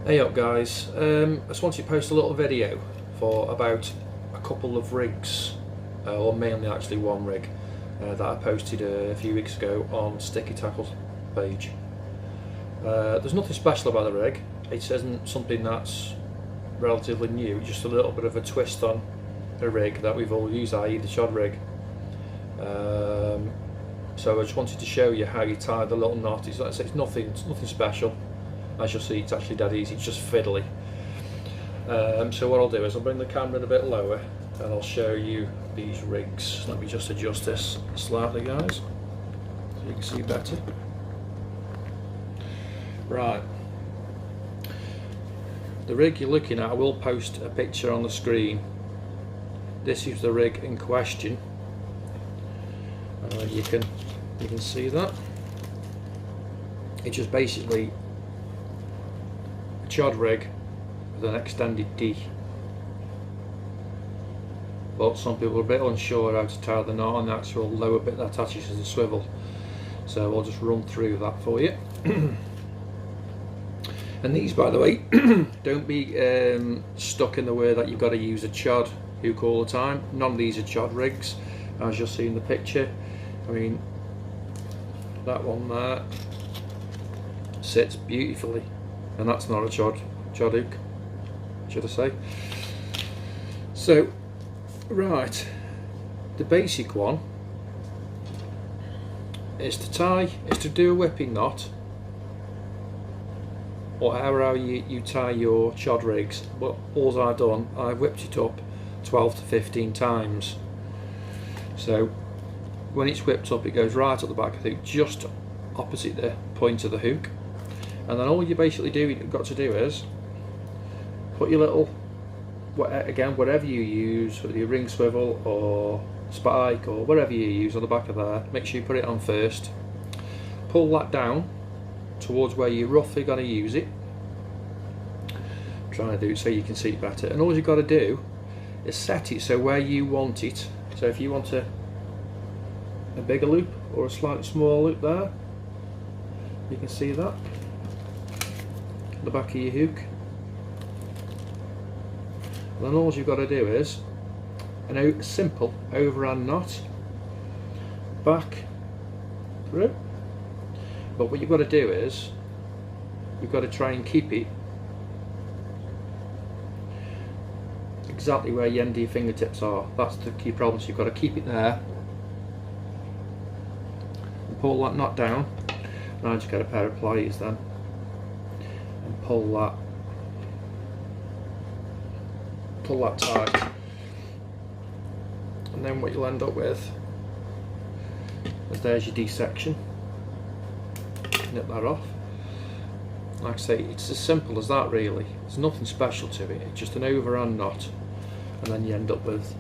Hey up guys, I just wanted to post a little video for about a couple of rigs, or mainly actually one rig, that I posted a few weeks ago on Sticksharptackle page. There's nothing special about the rig, it isn't something that's relatively new, just a little bit of a twist on a rig that we've all used, i.e. the chod rig. So I just wanted to show you how you tie the little knot. It's nothing special. As you'll see, it's actually dead easy, it's just fiddly. So what I'll do is I'll bring the camera in a bit lower and I'll show you these rigs. Let me just adjust this slightly, guys, so you can see better. Right, the rig you're looking at, I will post a picture on the screen. This is the rig in question. You can see that. It's just basically a chod rig with an extended D. But some people are a bit unsure how to tie the knot on the actual lower bit that attaches to the swivel. So I'll just run through that for you. And these, by the way, don't be stuck in the way that you've got to use a chod hook all the time. None of these are chod rigs, as you'll see in the picture. I mean, that one there sits beautifully, and that's not a chod hook, should I say. So, right, the basic one is to do a whipping knot, or however you tie your chod rigs. But all I've done, I whipped it up 12 to 15 times. So when it's whipped up, it goes right at the back of the hook, just opposite the point of the hook. And then all you basically got to do is put your little, again, whatever you use, whether your ring swivel or spike or whatever you use on the back of there, make sure you put it on first. Pull that down towards where you're roughly going to use it. I'm trying to do it so you can see it better. And all you've got to do is set it so where you want it. So if you want a bigger loop or a slightly smaller loop there, you can see that at the back of your hook. And then all you've got to do is a simple overhand knot back through. But what you've got to do is you've got to try and keep it exactly where your end of your fingertips are. That's the key problem, so you've got to keep it there. Pull that knot down. Now just get a pair of pliers then and pull that tight, and then what you'll end up with is there's your D section. Nip that off. Like I say, it's as simple as that really. There's nothing special to it, it's just an overhand knot, and then you end up with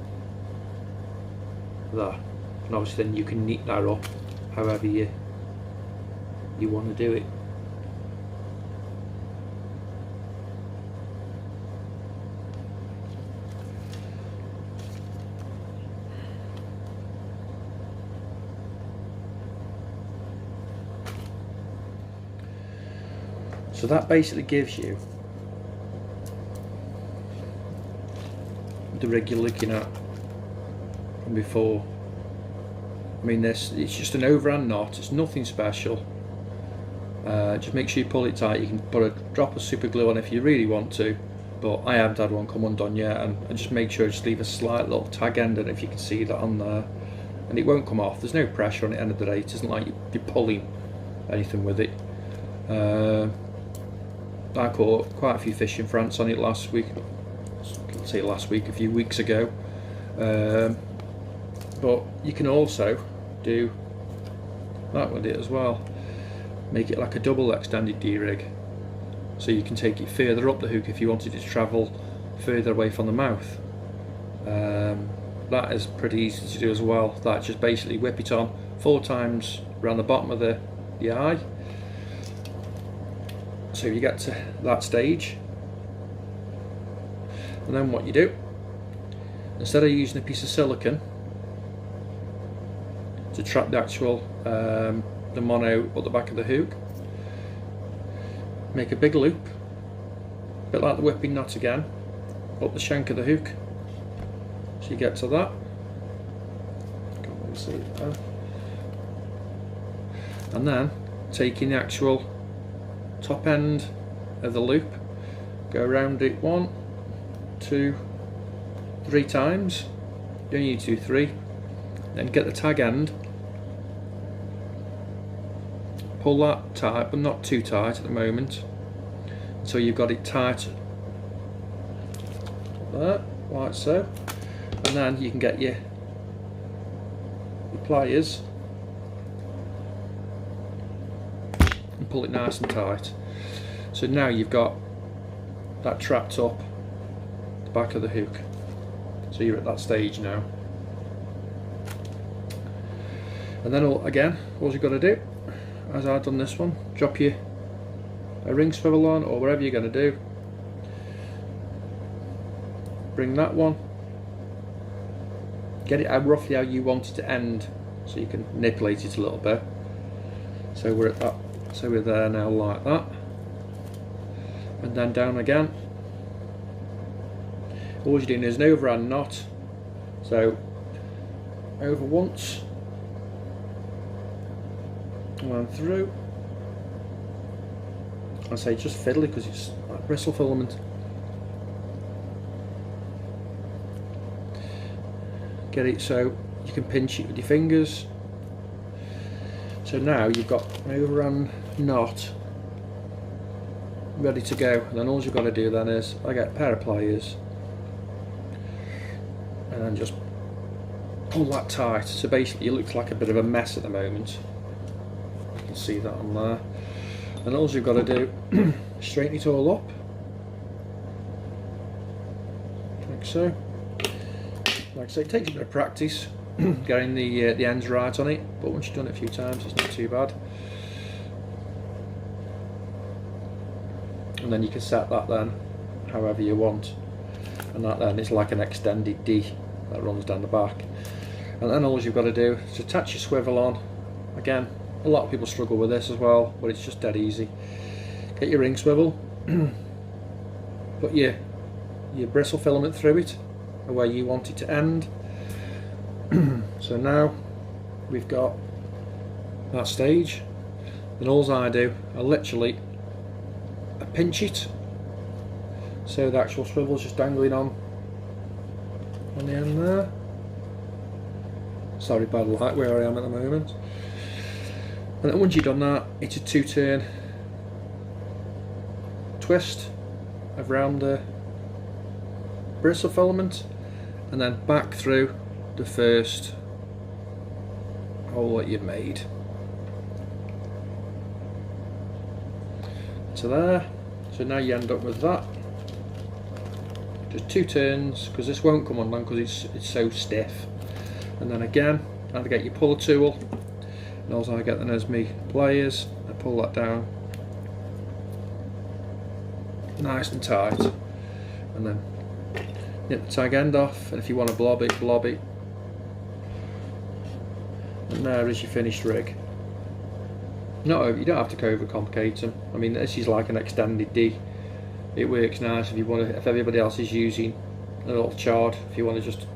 that. And obviously then you can neat that up however you want to do it. So that basically gives you the rig you're looking at from before. I mean, it's just an overhand knot, it's nothing special. Just make sure you pull it tight. You can put a drop of super glue on if you really want to, but I haven't had one come undone yet. And just make sure just leave a slight little tag end, and if you can see that on there, and it won't come off. There's no pressure on it at the end of the day. It isn't like you're pulling anything with it. I caught quite a few fish in France on it last week. Let's say last week, a few weeks ago. But you can also do that with it as well. Make it like a double extended D rig, so you can take it further up the hook if you wanted it to travel further away from the mouth. That is pretty easy to do as well. That just basically whip it on 4 times around the bottom of the eye. So you get to that stage, and then what you do, instead of using a piece of silicone to trap the actual the mono at the back of the hook, make a big loop bit like the whipping knot again, up the shank of the hook, so you get to that. Can't really see it there. And then taking the actual top end of the loop, go around it 1, 2, 3 times. You only need to do 3. Then get the tag end, pull that tight, but not too tight at the moment, so you've got it tight there, like so. And then you can get your pliers and pull it nice and tight. So now you've got that trapped up the back of the hook. So you're at that stage now. And then again, all you've got to do, as I've done this one, drop a ring swivel on, or whatever you're going to do. Bring that one, get it out roughly how you want it to end, so you can manipulate it a little bit. So we're at that, so we're there now, like that. And then down again. All you're doing is an overhand knot. So over once, and through. I say just fiddly because it's like bristle filament. Get it so you can pinch it with your fingers. So now you've got an overhand knot ready to go, and then all you've got to do then is I get a pair of pliers and then just pull that tight. So basically it looks like a bit of a mess at the moment. You can see that on there. And all you've got to do, straighten it all up, like so. Like I say, it takes a bit of practice getting the ends right on it, but once you've done it a few times, it's not too bad. And then you can set that then however you want, and that then is like an extended D that runs down the back. And then all you've got to do is attach your swivel on. Again, a lot of people struggle with this as well, but it's just dead easy. Get your ring swivel, put your bristle filament through it where you want it to end. So now we've got that stage, and all I do, I literally pinch it so the actual swivel's just dangling on the end there. Sorry about the light where I am at the moment. And then once you've done that, it's a 2-turn twist around the bristle filament, and then back through the first hole that you've made. To there. So now you end up with that. Just 2 turns, because this won't come undone because it's so stiff. And then again, I get your puller tool, and also I get then as me pliers. I pull that down nice and tight, and then nip the tag end off, and if you want to blob it, blob it. And there is your finished rig. No, you don't have to overcomplicate them. I mean, this is like an extended D. It works nice if you want to. If everybody else is using a little chod, if you want to just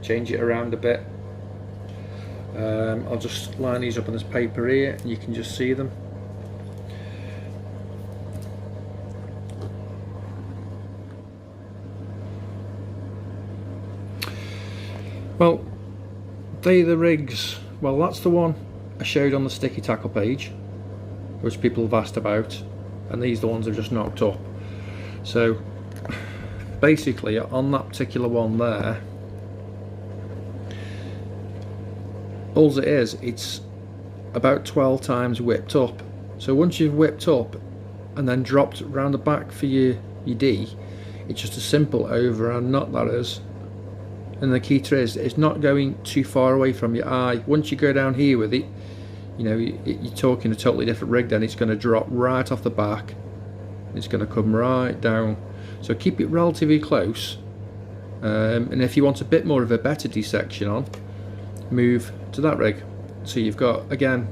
change it around a bit. I'll just line these up on this paper here, and you can just see them. Well, they the rigs. Well, that's the one I showed on the Sticky Tackle page, which people have asked about, and these are the ones I've just knocked up. So basically on that particular one there, all it is, it's about 12 times whipped up. So once you've whipped up and then dropped round the back for your D, it's just a simple overhand knot, that is. And the key to it is it's not going too far away from your eye. Once you go down here with it, you know, you're talking a totally different rig. Then it's going to drop right off the back. It's going to come right down. So keep it relatively close. And if you want a bit more of a better dissection on, move to that rig. So you've got, again,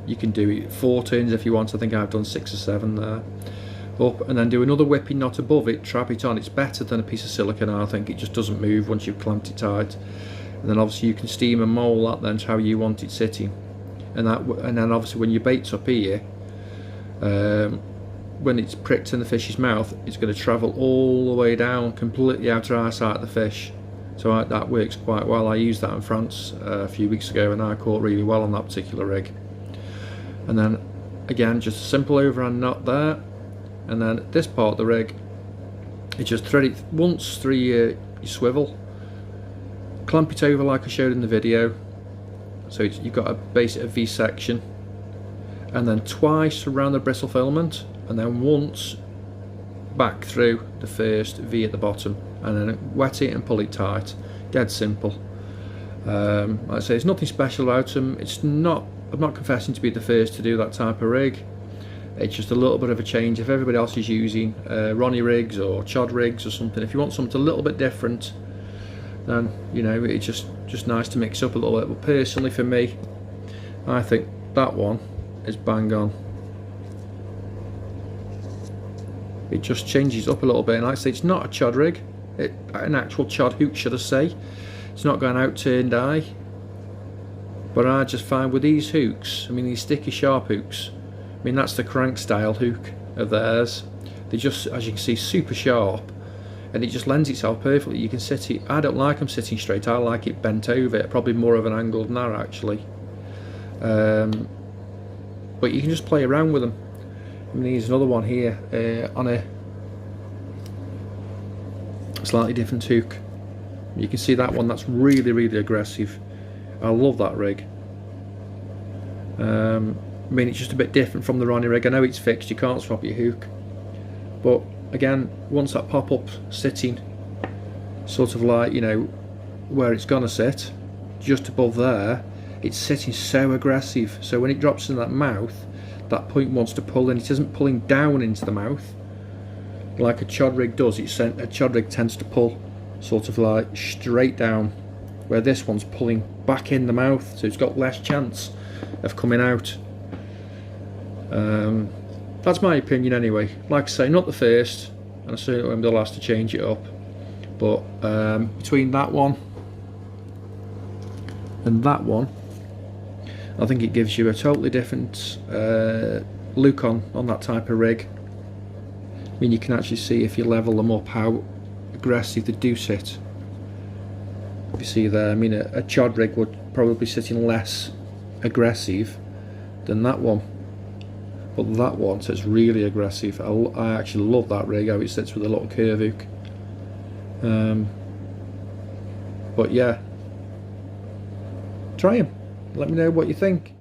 you can do 4 turns if you want. I think I've done 6 or 7 there. up, and then do another whipping knot above it, trap it on. It's better than a piece of silicone, I think. It just doesn't move once you've clamped it tight. And then obviously you can steam and mould that then to how you want it sitting. And then obviously when your bait's up here, when it's pricked in the fish's mouth, it's going to travel all the way down, completely out of eyesight of the fish. So that works quite well. I used that in France a few weeks ago, and I caught really well on that particular rig. And then again, just a simple overhand knot there, and then this part of the rig, you just thread it once through your swivel, clamp it over like I showed in the video, so you've got a basic V section, and then twice around the bristle filament, and then once back through the first V at the bottom, and then wet it and pull it tight. Dead simple. Like I say, there's nothing special about them. I'm not confessing to be the first to do that type of rig. It's just a little bit of a change. If everybody else is using Ronnie rigs or chod rigs or something, if you want something a little bit different, then you know, it's just nice to mix up a little bit. But personally for me, I think that one is bang on. It just changes up a little bit, and like I say, it's not a chod rig, an actual chod hook should I say. It's not going out turned eye, but I just find with these hooks, I mean these sticky sharp hooks, I mean that's the crank style hook of theirs, they just, as you can see, super sharp, and it just lends itself perfectly. You can sit it, I don't like them sitting straight, I like it bent over, probably more of an angle than that actually. But you can just play around with them. I mean, here's another one here on a slightly different hook. You can see that one, that's really aggressive. I love that rig. I mean, it's just a bit different from the Ronnie rig. I know it's fixed, you can't swap your hook, but again, once that pop-up sitting sort of like, you know, where it's gonna sit, just above there, it's sitting so aggressive, so when it drops in that mouth, that point wants to pull in. It isn't pulling down into the mouth like a chod rig does. A chod rig tends to pull sort of like straight down, where this one's pulling back in the mouth, so it's got less chance of coming out. That's my opinion anyway. Like I say, not the first, and I certainly won't be the last to change it up, but between that one and that one, I think it gives you a totally different look on that type of rig. I mean, you can actually see if you level them up how aggressive they do sit. If you see there, I mean a chod rig would probably be sitting less aggressive than that one, but that one sits really aggressive. I actually love that rig, how it sits with a little curve hook. But yeah, try them. Let me know what you think.